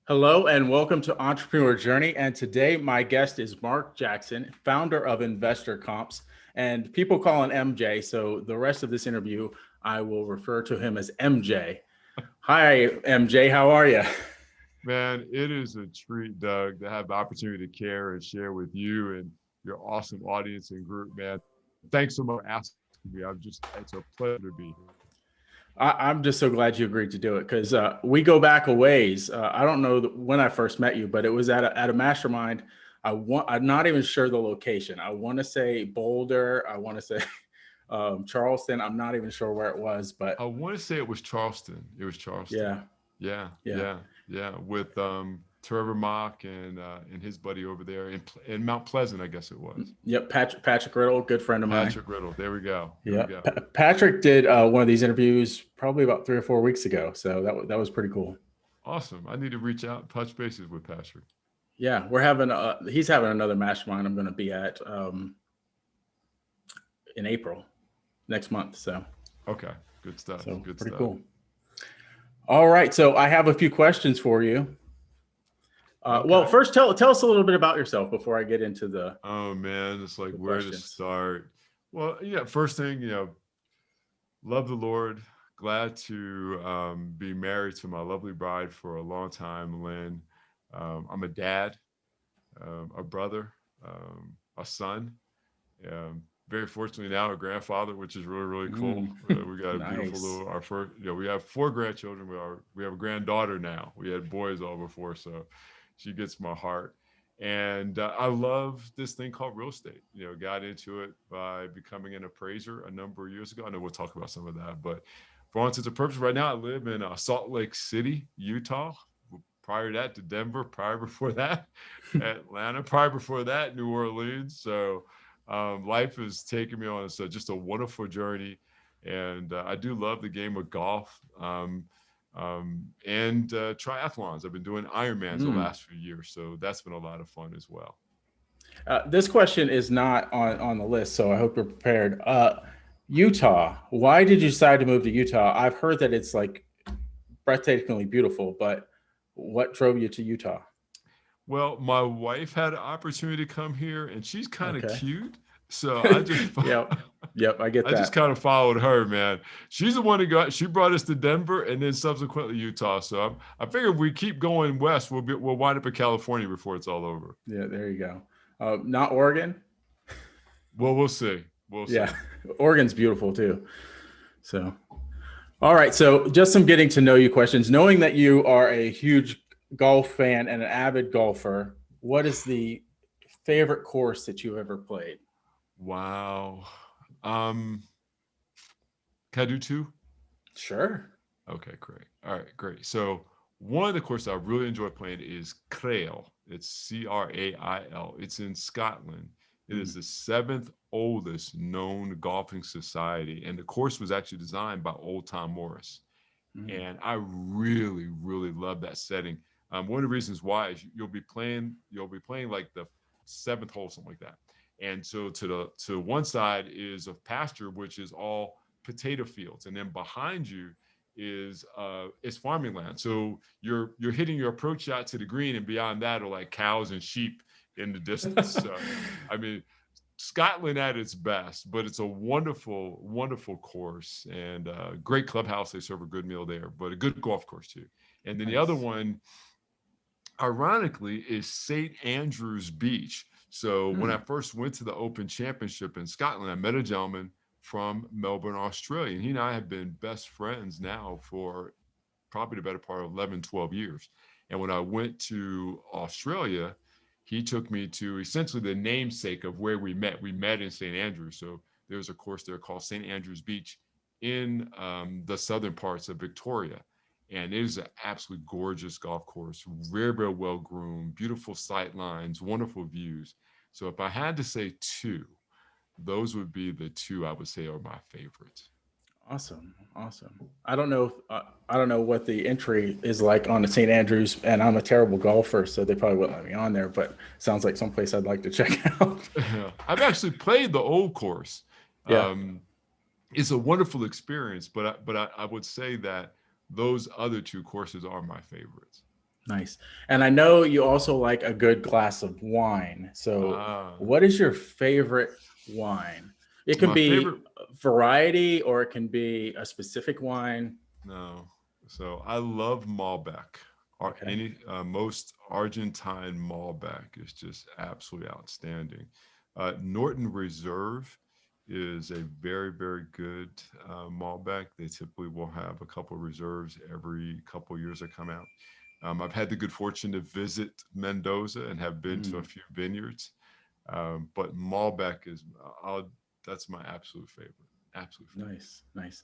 Hello and welcome to Entrepreneur Journey. And today my guest is Mark Jackson, founder of Investor Comps. And people call him MJ. So the rest of this interview, I will refer to him as MJ. Hi, MJ. How are you? Man, it is a treat, Doug, to have the opportunity to care and share with you and your awesome audience and group, man. Thanks so much for asking me. It's a pleasure to be here. I'm just so glad you agreed to do it because we go back a ways. I don't know when I first met you, but it was at a mastermind. I'm not even sure the location. I want to say Boulder. I want to say Charleston. I'm not even sure where it was, but I want to say it was Charleston. It was Charleston. yeah, Yeah, yeah. yeah, yeah. With Trevor Mock and his buddy over there in Mount Pleasant, I guess it was. Yep, Patrick Riddle, good friend of mine. Patrick Riddle. There we go. There we Yeah, go. Patrick did one of these interviews probably about 3 or 4 weeks ago, so that was pretty cool. Awesome. I need to reach out and touch bases with Patrick. Yeah, we're having he's having another mastermind I'm going to be at in April next month. Okay. Good stuff. So Good pretty stuff. cool. All right, so I have a few questions for you. Okay. Well, first tell us a little bit about yourself before I get into the Oh man, it's like where to questions. start. Well, yeah, first thing, love the Lord. Glad to be married to my lovely bride for a long time, Lynn. I'm a dad, a brother, a son. Very fortunately now a grandfather, which is really really cool. We got a beautiful Nice. little our first. We have 4 grandchildren. We have a granddaughter now. We had boys all before, so she gets my heart. And I love this thing called real estate. Got into it by becoming an appraiser a number of years ago. I know we'll talk about some of that, but for all intents and purposes, right now I live in Salt Lake City, Utah. Prior to that, to Denver. Prior before that, Atlanta. Prior before that, New Orleans. So life has taken me on just a wonderful journey, and I do love the game of golf and triathlons. I've been doing Ironmans the Mm. last few years, so that's been a lot of fun as well. This question is not on the list, so I hope you're prepared. Utah. Why did you decide to move to Utah? I've heard that it's like breathtakingly beautiful, but what drove you to Utah? Well, my wife had an opportunity to come here, and she's kind of Okay. cute, so I just Yep. Yep. I get I just that. kind of followed her, man. She's the one she brought us to Denver and then subsequently Utah. So I figure if we keep going west, we'll wind up in California before it's all over. Yeah. There you go. Not Oregon. Well, we'll see. We'll see. Yeah. Oregon's beautiful too. So, all right. So, just some getting to know you questions. Knowing that you are a huge golf fan and an avid golfer, what is the favorite course that you've ever played? Wow. Um, can I do two? Sure. Okay, great. All right, great. So one of the courses I really enjoy playing is Crail. It's Crail. It's in Scotland. It is Mm. the seventh oldest known golfing society, and the course was actually designed by Old Tom Morris. Mm. And I really, really love that setting. One of the reasons why is you'll be playing like the seventh hole, something like that. And so to one side is a pasture, which is all potato fields, and then behind you is farming land. So you're hitting your approach shot to the green, and beyond that are like cows and sheep in the distance. So I mean, Scotland at its best, but it's a wonderful, wonderful course and great clubhouse. They serve a good meal there, but a good golf course too. And then the other Nice. one, ironically, is St. Andrews Beach. So when I Mm. first went to the Open Championship in Scotland, I met a gentleman from Melbourne, Australia. And he and I have been best friends now for probably the better part of 11, 12 years. And when I went to Australia, he took me to essentially the namesake of where we met. We met in St. Andrews. So there's a course there called St. Andrews Beach in the southern parts of Victoria. And it is an absolutely gorgeous golf course, very, very well groomed, beautiful sight lines, wonderful views. So if I had to say two, those would be the two I would say are my favorites. Awesome. Awesome. I don't know what the entry is like on the St. Andrews, and I'm a terrible golfer, so they probably wouldn't let me on there. But sounds like someplace I'd like to check out. I've actually played the old course. Yeah. Um, it's a wonderful experience, but I would say that those other two courses are my favorites. Nice. And I know you also like a good glass of wine. So, Ah, what is your favorite wine? It can my favorite. be a variety or it can be a specific wine. No. So I love Malbec. Or Okay. any most Argentine Malbec is just absolutely outstanding. Norton Reserve is a very, very good Malbec. They typically will have a couple of reserves every couple of years that come out. I've had the good fortune to visit Mendoza and have been to a Mm, few vineyards. But Malbec is, that's my absolute favorite. Absolute favorite. nice. Nice.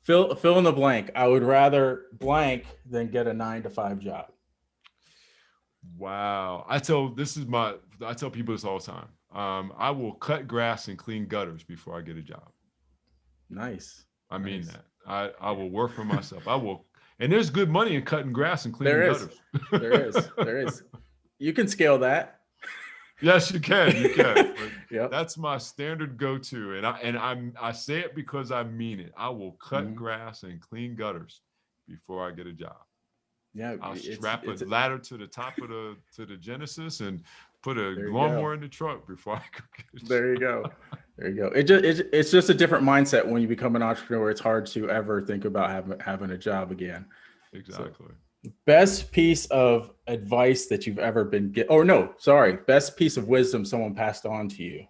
Fill in the blank. I would rather blank than get a 9 to 5 job. Wow. I tell people this all the time. I will cut grass and clean gutters before I get a job. Nice. I mean Nice. that. I Yeah. will work for myself. I will, and there's good money in cutting grass and cleaning There is. gutters. There is. There is. You can scale that. Yes, you can. But Yep. that's my standard go-to. I say it because I mean it. I will cut Mhm. grass and clean gutters before I get a job. Yeah, I'll it's strap a it's ladder to the top of the Genesis and put a there you go. lawnmower in the trunk before I go get a There you job. go. There you go. It's just a different mindset when you become an entrepreneur. It's hard to ever think about having a job again. So, Exactly. best piece of advice that you've ever been get or no, sorry, best piece of wisdom someone passed on to you.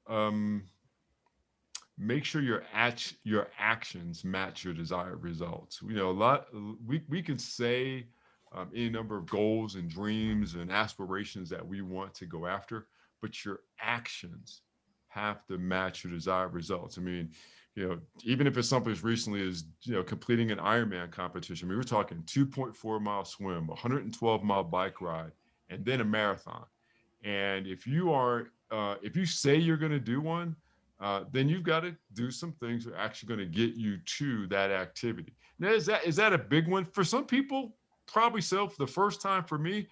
Um, Make sure your actions match your desired results. You know, a lot we could say any number of goals and dreams and aspirations that we want to go after, but your actions have to match your desired results. I mean, you know, even if it's something as recently as completing an Ironman competition. I mean, we're talking 2.4 mile swim, 112-mile bike ride, and then a marathon. And if you say you're going to do one, then you've got to do some things that are actually going to get you to that activity. Now, is that a big one for some people? Probably so. For the first time for me,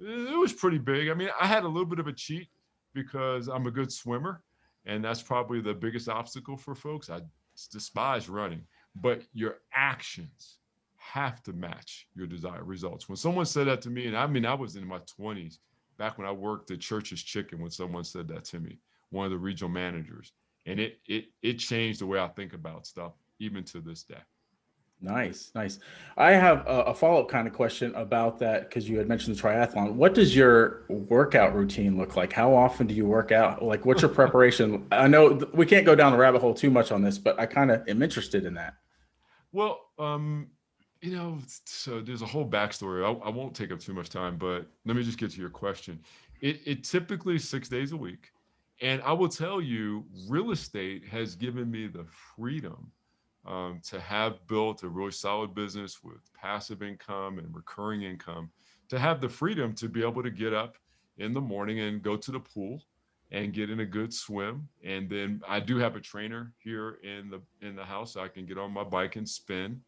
it was pretty big. I mean, I had a little bit of a cheat because I'm a good swimmer, and that's probably the biggest obstacle for folks. I despise running, but your actions have to match your desired results. When someone said that to me, and I mean, I was in my 20s back when I worked at Church's Chicken when someone said that to me, one of the regional managers, and it changed the way I think about stuff even to this day. Nice, nice. I have a follow-up kind of question about that because you had mentioned the triathlon. What does your workout routine look like? How often do you work out? Like, what's your preparation? I know we can't go down the rabbit hole too much on this, but I kind of am interested in that. Well, so there's a whole backstory. I won't take up too much time, but let me just get to your question. It typically is 6 days a week. And I will tell you, real estate has given me the freedom to have built a really solid business with passive income and recurring income, to have the freedom to be able to get up in the morning and go to the pool and get in a good swim. And then I do have a trainer here in the house, so I can get on my bike and spin.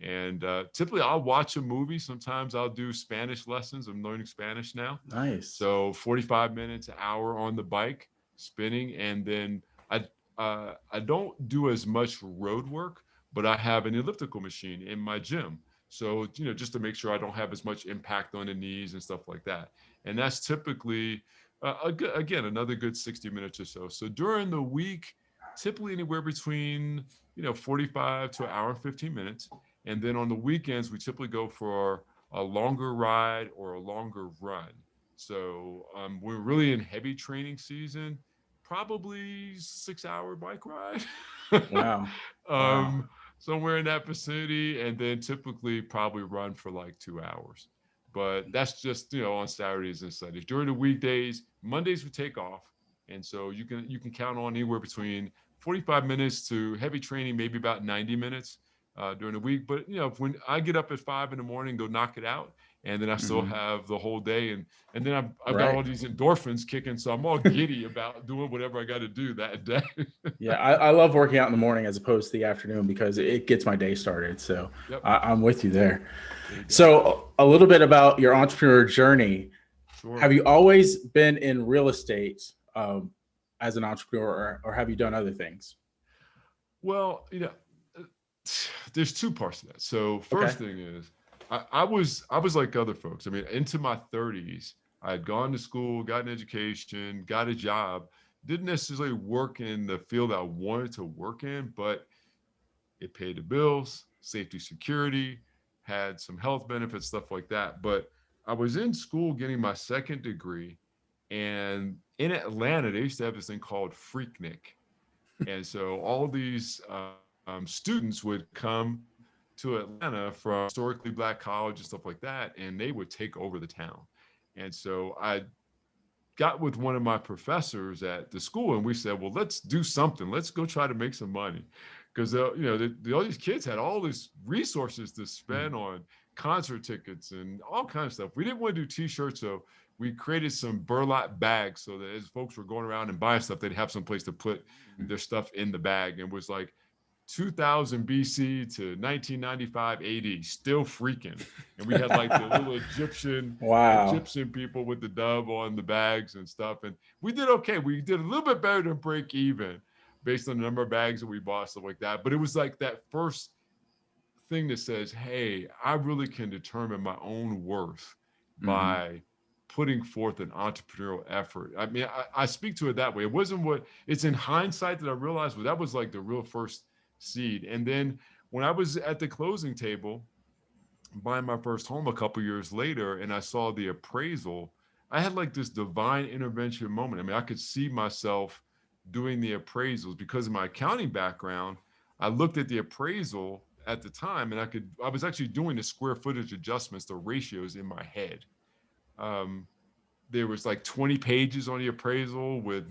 And typically, I'll watch a movie. Sometimes I'll do Spanish lessons. I'm learning Spanish now, Nice. so 45 minutes, an hour on the bike spinning, and then I don't do as much road work, but I have an elliptical machine in my gym. So, just to make sure I don't have as much impact on the knees and stuff like that. And that's typically, again, another good 60 minutes or so. So during the week, typically anywhere between, 45 to an hour and 15 minutes. And then on the weekends, we typically go for a longer ride or a longer run. So we're really in heavy training season, probably 6 hour bike ride. Wow. Wow. um, Somewhere in that vicinity, and then typically probably run for like 2 hours. But that's just on Saturdays and Sundays. During the weekdays, Mondays we take off, and so you can count on anywhere between 45 minutes to heavy training, maybe about 90 minutes during the week. But when I get up at 5 in the morning, go knock it out, and then I still Mhm. have the whole day, and then I've got Right. all these endorphins kicking, so I'm all giddy about doing whatever I got to do that day. Yeah, I love working out in the morning as opposed to the afternoon because it gets my day started. So Yep, I'm with you there. there you go. So a little bit about your entrepreneur journey. Sure. Have you always been in real estate as an entrepreneur, or have you done other things? Well, uh, there's two parts to that. So Okay. first thing is I was like other folks. I mean, into my 30s, I had gone to school, got an education, got a job, didn't necessarily work in the field I wanted to work in, but it paid the bills, safety, security, had some health benefits, stuff like that. But I was in school getting my second degree, and in Atlanta, they used to have this thing called Freaknik. And so all these students would come to Atlanta from historically black college and stuff like that, and they would take over the town. And so I got with one of my professors at the school, and we said, well, let's do something. Let's go try to make some money. Because, all these kids had all these resources to spend on concert tickets and all kinds of stuff. We didn't want to do t-shirts, so we created some burlap bags so that as folks were going around and buying stuff, they'd have some place to put their stuff in the bag. And it was like 2000 BC to 1995 AD, still freaking. And we had like the little Wow. Egyptian people with the dove on the bags and stuff. And we did okay. We did a little bit better than break even based on the number of bags that we bought, stuff like that. But it was like that first thing that says, hey, I really can determine my own worth Hmm. by putting forth an entrepreneurial effort. I mean, I speak to it that way. It wasn't what it's in hindsight that I realized, but that was like the real first seed. And then when I was at the closing table buying my first home a couple years later and I saw the appraisal, I had like this divine intervention moment. I mean, I could see myself doing the appraisals because of my accounting background. I looked at the appraisal at the time and I was actually doing the square footage adjustments, the ratios in my head. Um, there was like 20 pages on the appraisal with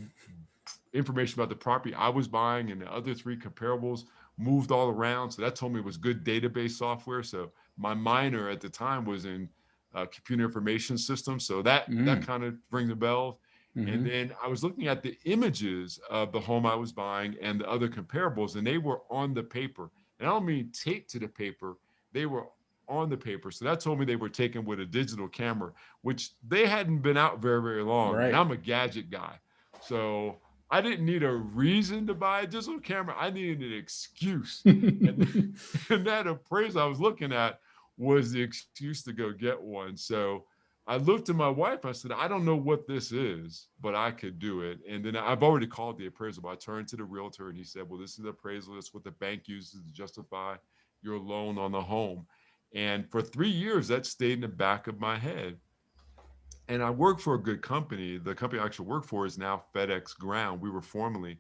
information about the property I was buying and the other three comparables moved all around. So that told me it was good database software. So my minor at the time was in computer information systems. So that Mm. kind of rings a bell. And Hmm. then I was looking at the images of the home I was buying and the other comparables, and they were on the paper. And I don't mean taped to the paper, they were on the paper. So that told me they were taken with a digital camera, which they hadn't been out very, very long. And Right. I'm a gadget guy. So I didn't need a reason to buy a digital camera. I needed an excuse. And, and that appraisal I was looking at was the excuse to go get one. So I looked at my wife. I said, I don't know what this is, but I could do it. And then I've already called the appraisal. But I turned to the realtor and he said, well, this is the appraisal. That's what the bank uses to justify your loan on the home. And for 3 years, that stayed in the back of my head. And I work for a good company. The company I actually work for is now FedEx Ground. We were formerly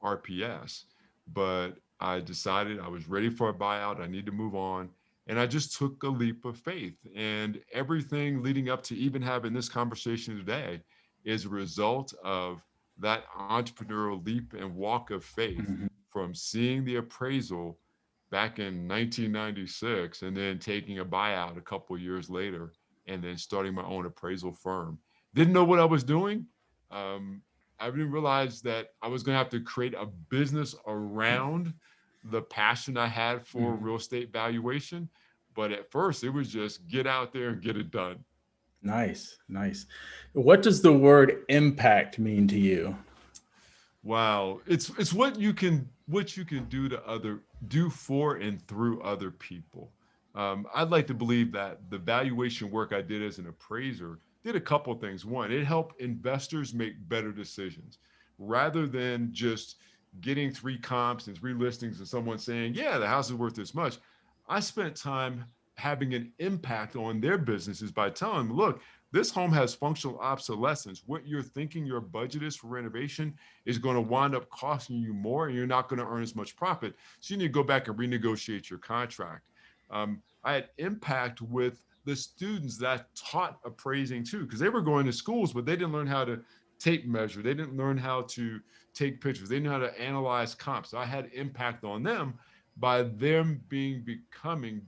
RPS, but I decided I was ready for a buyout. I need to move on. And I just took a leap of faith. And everything leading up to even having this conversation today is a result of that entrepreneurial leap and walk of faith Hmm. from seeing the appraisal back in 1996 and then taking a buyout a couple of years later and then starting my own appraisal firm. Didn't know what I was doing. Um, I didn't realize that I was going to have to create a business around the passion I had for Hmm. real estate valuation. But at first, it was just get out there and get it done. Nice, nice. What does the word impact mean to you? Wow, it's what you can do for and through other people. I'd like to believe that the valuation work I did as an appraiser did a couple of things. One, it helped investors make better decisions rather than just getting three comps and three listings and someone saying, "Yeah, the house is worth this much." I spent time having an impact on their businesses by telling them, "Look, this home has functional obsolescence. What you're thinking your budget is for renovation is going to wind up costing you more and you're not going to earn as much profit. So you need to go back and renegotiate your contract." I had impact with the students that I taught appraising too, because they were going to schools, but they didn't learn how to tape measure. They didn't learn how to take pictures. They didn't know how to analyze comps. So I had impact on them by them becoming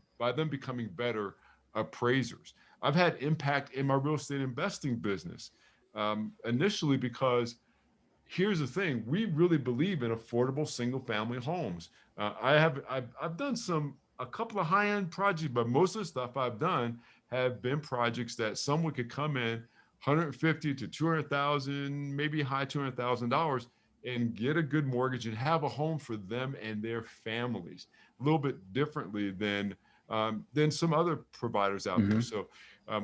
better appraisers. I've had impact in my real estate investing business. Initially because here's the thing: we really believe in affordable single family homes. I've done a couple of high end projects, but most of the stuff I've done have been projects that someone could come in 150 to 200,000, maybe high $200,000, and get a good mortgage and have a home for them and their families. A little bit differently than than some other providers out there. Hmm. So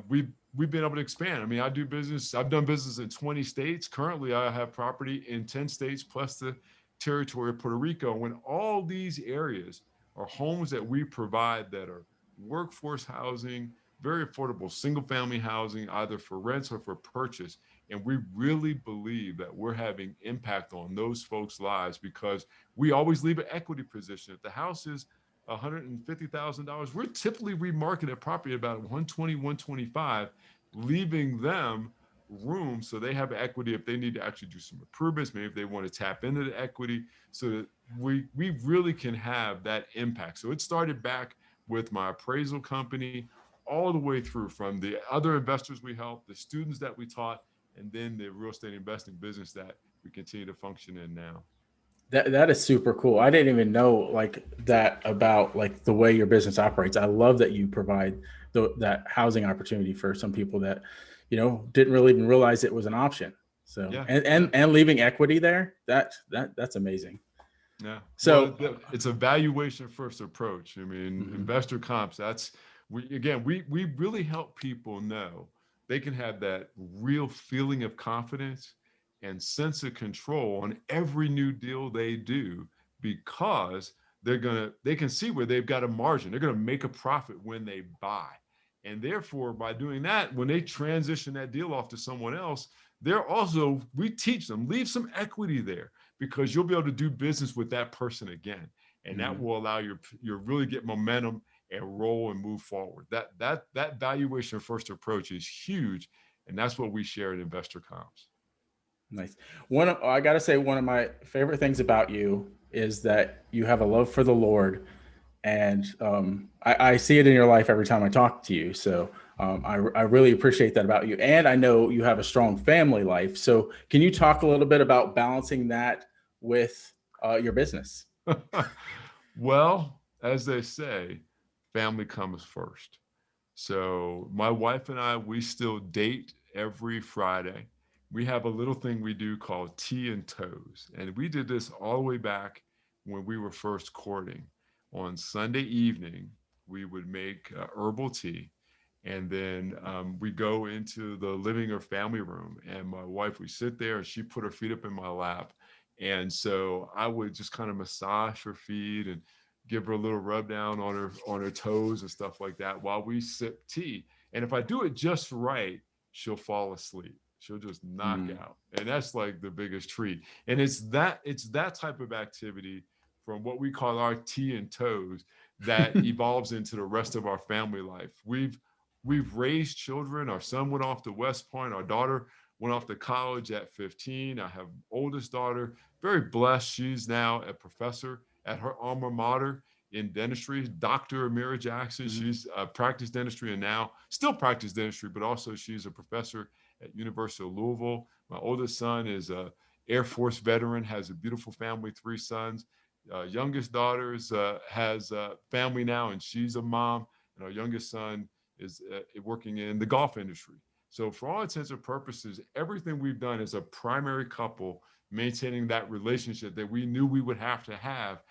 we've been able to expand. I mean, I do business. I've done business in 20 states. Currently, I have property in 10 states plus the territory of Puerto Rico. When all these areas are homes that we provide that are workforce housing, very affordable single family housing, either for rents or for purchase. And we really believe that we're having impact on those folks' lives because we always leave an equity position. If the house is $150,000, we're typically remarketing a property at about 120, 125, leaving them room so they have equity if they need to actually do some improvements, maybe if they want to tap into the equity, so that we really can have that impact. So it started back with my appraisal company all the way through, from the other investors we helped, the students that we taught, and then the real estate investing business that we continue to function in now. That is super cool. I didn't even know like that about like the way your business operates. I love that you provide that housing opportunity for some people that, didn't really even realize it was an option. So, Yeah, and yeah. and and leaving equity there, that's amazing. Yeah. Well, So, it's a valuation first approach. I mean, mhm, investor comps, that's we really help people know they can have that real feeling of confidence and sense of control on every new deal they do, because they can see where they've got a margin. They're gonna make a profit when they buy. And therefore, by doing that, when they transition that deal off to someone else, we teach them, leave some equity there, because you'll be able to do business with that person again, and that mhm. will allow your really get momentum and roll and move forward. That valuation first approach is huge, and that's what we share at Investor Comps. Nice. I gotta say, one of my favorite things about you is that you have a love for the Lord, and I see it in your life every time I talk to you. So I really appreciate that about you, and I know you have a strong family life. So can you talk a little bit about balancing that with your business? Well, as they say, family comes first. So my wife and I, we still date every Friday. We have a little thing we do called tea and toes. And we did this all the way back when we were first courting. On Sunday evening, we would make herbal tea. And then we go into the living or family room. And my wife, we sit there and she put her feet up in my lap. And so I would just kind of massage her feet and give her a little rub down on her toes and stuff like that while we sip tea. And if I do it just right, she'll fall asleep. She'll just knock Mm. out. And that's like the biggest treat. And it's that type of activity from what we call our tea and toes that evolves into the rest of our family life. We've raised children. Our son went off to West Point. Our daughter went off to college at 15. I have oldest daughter, very blessed. She's now a professor at her alma mater in dentistry, Dr. Amira Jackson. Mhm. She's practiced dentistry and now still practice dentistry, but also she's a professor at University of Louisville. My oldest son is a Air Force veteran, has a beautiful family, 3 sons. Youngest daughter has a family now, and she's a mom. And our youngest son is working in the golf industry. So, for all intents and purposes, everything we've done as a primary couple, maintaining that relationship that we knew we would have to have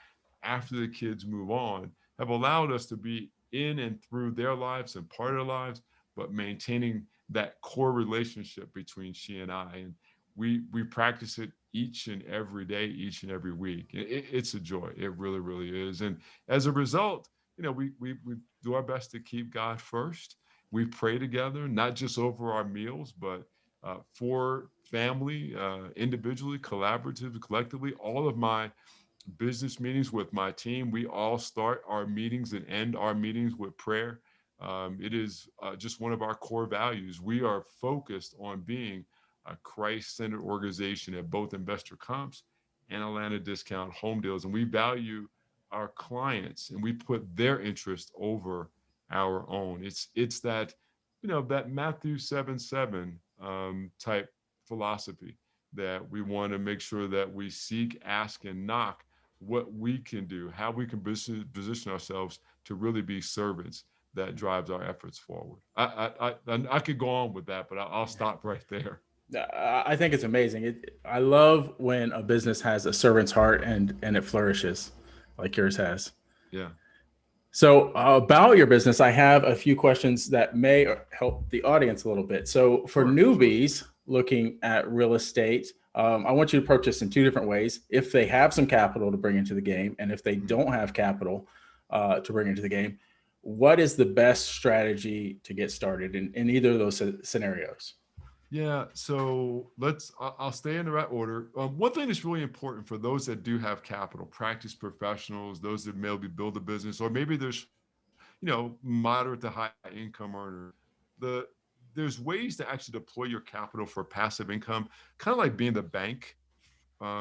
after the kids move on, have allowed us to be in and through their lives and part of their lives, but maintaining that core relationship between she and I. And we practice it each and every day, each and every week. It's a joy. It really, really is. And as a result, we do our best to keep God first. We pray together, not just over our meals, but for family, individually, collaboratively, collectively. All of my business meetings with my team, we all start our meetings and end our meetings with prayer. It is just one of our core values. We are focused on being a Christ-centered organization at both Investor Comps and Atlanta Discount Home Deals, and we value our clients and we put their interest over our own. It's that that Matthew 7:7 type philosophy that we want to make sure that we seek, ask, and knock what we can do, how we can position ourselves to really be servants that drives our efforts forward. I could go on with that, but I'll stop right there. I think it's amazing. I love when a business has a servant's heart and it flourishes, like yours has. Yeah. So, about your business, I have a few questions that may help the audience a little bit. So, for Sure, sure. newbies looking at real estate, I want you to approach this in two different ways. If they have some capital to bring into the game, and if they Mhm. don't have capital to bring into the game, what is the best strategy to get started in either of those scenarios? Yeah, so I'll stay in the right order. One thing that's really important for those that do have capital, practice professionals, those that maybe build a business, or maybe there's, moderate to high income earner. The There's ways to actually deploy your capital for passive income, kind of like being the bank,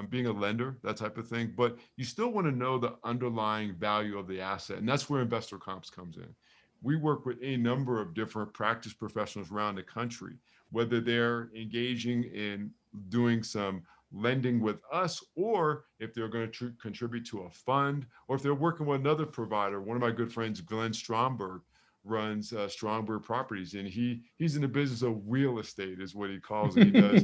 being a lender, that type of thing. But you still want to know the underlying value of the asset. And that's where investor comps comes in. We work with a number of different practice professionals around the country, whether they're engaging in doing some lending with us, or if they're going to contribute to a fund, or if they're working with another provider. One of my good friends, Glenn Stromberg, runs Stromberg Properties, and he's in the business of real estate, is what he calls it. He does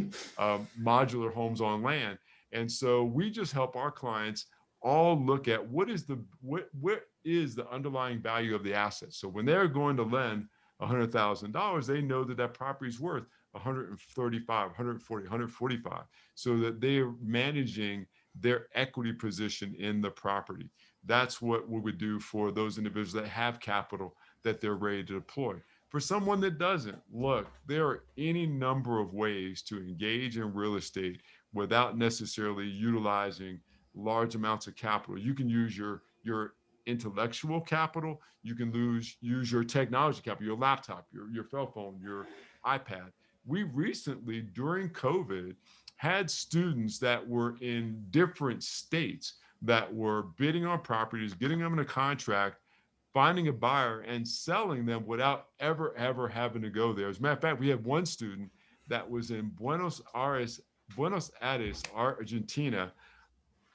modular homes on land, and so we just help our clients all look at what is the underlying value of the asset. So when they're going to lend $100,000, they know that that property is worth 135, 140, 145, so that they're managing their equity position in the property. That's what we would do for those individuals that have capital that they're ready to deploy. For someone that doesn't, look, there are any number of ways to engage in real estate without necessarily utilizing large amounts of capital. You can use your intellectual capital. You can use your technology capital, your laptop, your cell phone, your iPad. We recently, during COVID, had students that were in different states that were bidding on properties, getting them in a contract, finding a buyer, and selling them without ever having to go there. As a matter of fact, we had one student that was in Buenos Aires, Argentina,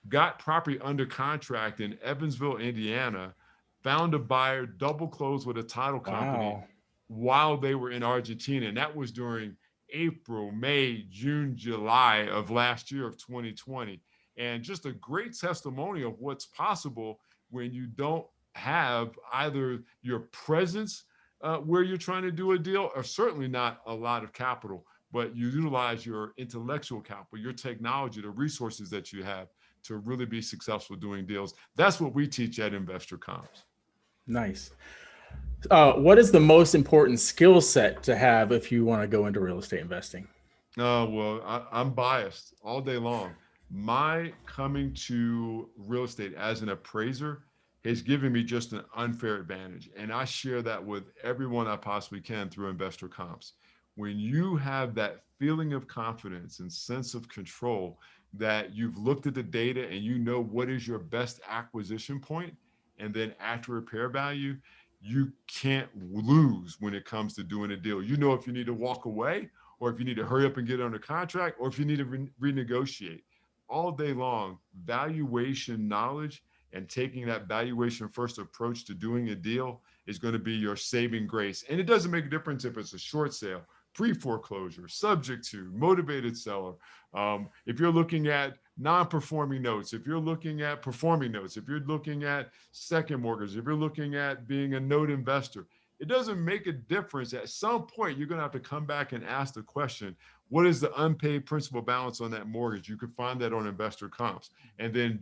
got property under contract in Evansville, Indiana, found a buyer, double closed with a title company Wow. while they were in Argentina. And that was during April, May, June, July of last year of 2020. And just a great testimony of what's possible when you don't have either your presence where you're trying to do a deal, or certainly not a lot of capital, but you utilize your intellectual capital, your technology, the resources that you have to really be successful doing deals. That's what we teach at Investor Comps. Nice. What is the most important skill set to have if you want to go into real estate investing? Well, I'm biased all day long. My coming to real estate as an appraiser has given me just an unfair advantage. And I share that with everyone I possibly can through Investor Comps. When you have that feeling of confidence and sense of control that you've looked at the data and you know what is your best acquisition point and then after repair value, you can't lose when it comes to doing a deal. You know if you need to walk away, or if you need to hurry up and get under contract, or if you need to renegotiate. All day long, valuation knowledge and taking that valuation first approach to doing a deal is going to be your saving grace. And it doesn't make a difference if it's a short sale, pre foreclosure, subject to, motivated seller. If you're looking at non performing notes, if you're looking at performing notes, if you're looking at second mortgage, if you're looking at being a note investor, it doesn't make a difference. At some point, you're going to have to come back and ask the question, what is the unpaid principal balance on that mortgage? You can find that on investor comps, and then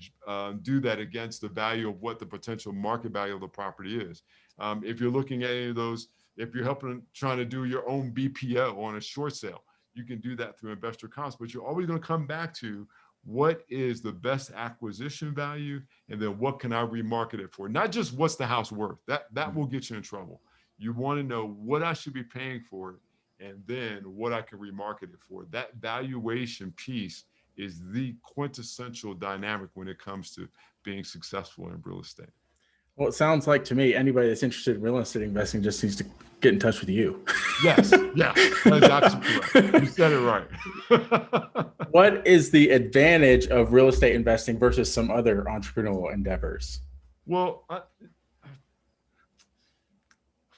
do that against the value of what the potential market value of the property is. If you're looking at any of those, if you're trying to do your own BPO on a short sale, you can do that through investor comps, but you're always going to come back to what is the best acquisition value, and then what can I remarket it for? Not just what's the house worth. That will get you in trouble. You want to know what I should be paying for it, and then what I can remarket it for. That valuation piece is the quintessential dynamic when it comes to being successful in real estate. Well, it sounds like to me, anybody that's interested in real estate investing just needs to get in touch with you. Yes, that is absolutely correct. You said it right. What is the advantage of real estate investing versus some other entrepreneurial endeavors? well, I,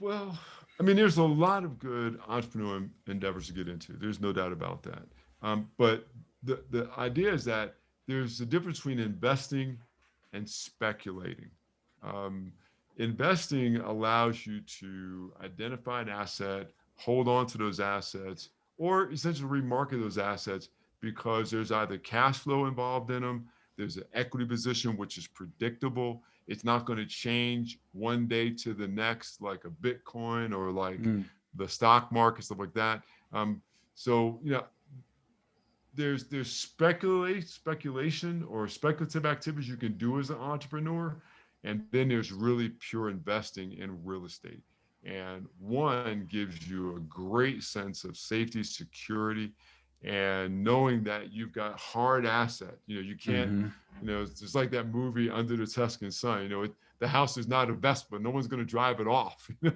Well, I mean, there's a lot of good entrepreneurial endeavors to get into. There's no doubt about that. But the idea is that there's a difference between investing and speculating. Um, Investing allows you to identify an asset, hold on to those assets, or essentially remarket those assets because there's either cash flow involved in them, there's an equity position which is predictable. It's not going to change one day to the next, like a Bitcoin or like Mm. the stock market, stuff like that. So there's speculation or speculative activities you can do as an entrepreneur, and then there's really pure investing in real estate. And one gives you a great sense of safety, security, and knowing that you've got hard asset. You can't, Hmm. it's just like that movie Under the Tuscan Sun. The house is not a Vespa. No one's going to drive it off. You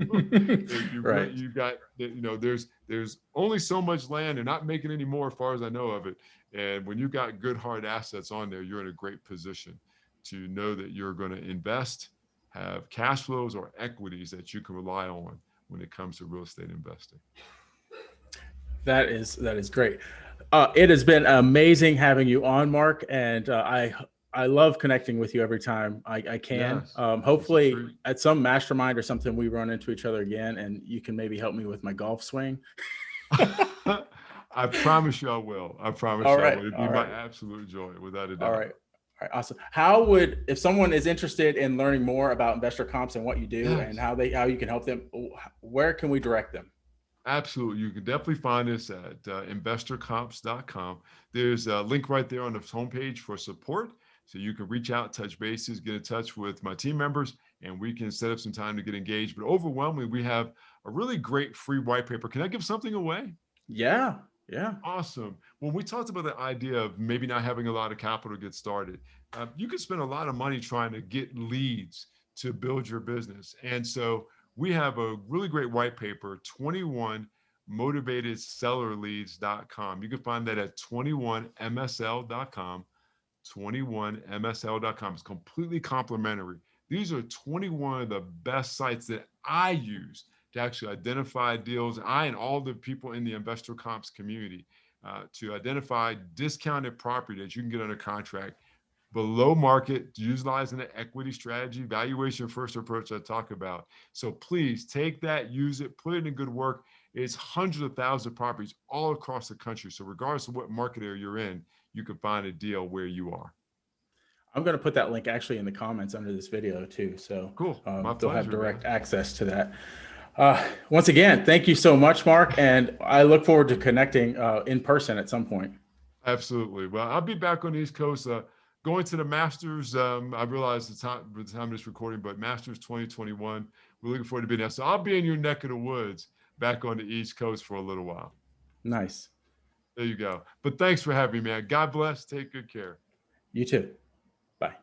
Right. really, you got, there's only so much land. They're not making any more, as far as I know of it. And when you got good hard assets on there, you're in a great position to know that you're going to invest, have cash flows or equities that you can rely on when it comes to real estate investing. That is great. It has been amazing having you on, Mark, and I love connecting with you every time I can. Yes, it's a Hopefully, treat. at some mastermind or something, we run into each other again, and you can maybe help me with my golf swing. I promise you I will. I promise All you I right, will. It'd be all my right, absolute joy, without a all doubt. right, all right. Awesome. How would, if someone is interested in learning more about investor comps and what you do and Yes. how you can help them, where can we direct them? Absolutely. You can definitely find us at investorcomps.com. There's a link right there on the homepage for support. So you can reach out, touch bases, get in touch with my team members, and we can set up some time to get engaged. But overwhelmingly, we have a really great free white paper. Can I give something away? Yeah, yeah. Awesome. When we talked about the idea of maybe not having a lot of capital to get started, you can spend a lot of money trying to get leads to build your business. And so we have a really great white paper, 21 motivatedsellerleads.com. You can find that at 21msl.com. 21msl.com. It's completely complimentary. These are 21 of the best sites that I use to actually identify deals. I and all the people in the investor comps community to identify discounted property that you can get under contract below market, utilizing the equity strategy, valuation first approach I talk about. So please take that, use it, put it in good work. It's hundreds of thousands of properties all across the country. So regardless of what market area you're in, you can find a deal where you are. I'm going to put that link actually in the comments under this video too. So Cool. My they'll have pleasure, direct man. access to that. Once again, thank you so much, Mark. And I look forward to connecting in person at some point. Absolutely. Well, I'll be back on the East Coast going to the Masters. I realize the time of this recording, but Masters 2021. We're looking forward to being there. So I'll be in your neck of the woods back on the East Coast for a little while. Nice. There you go. But thanks for having me, man. God bless. Take good care. You too. Bye.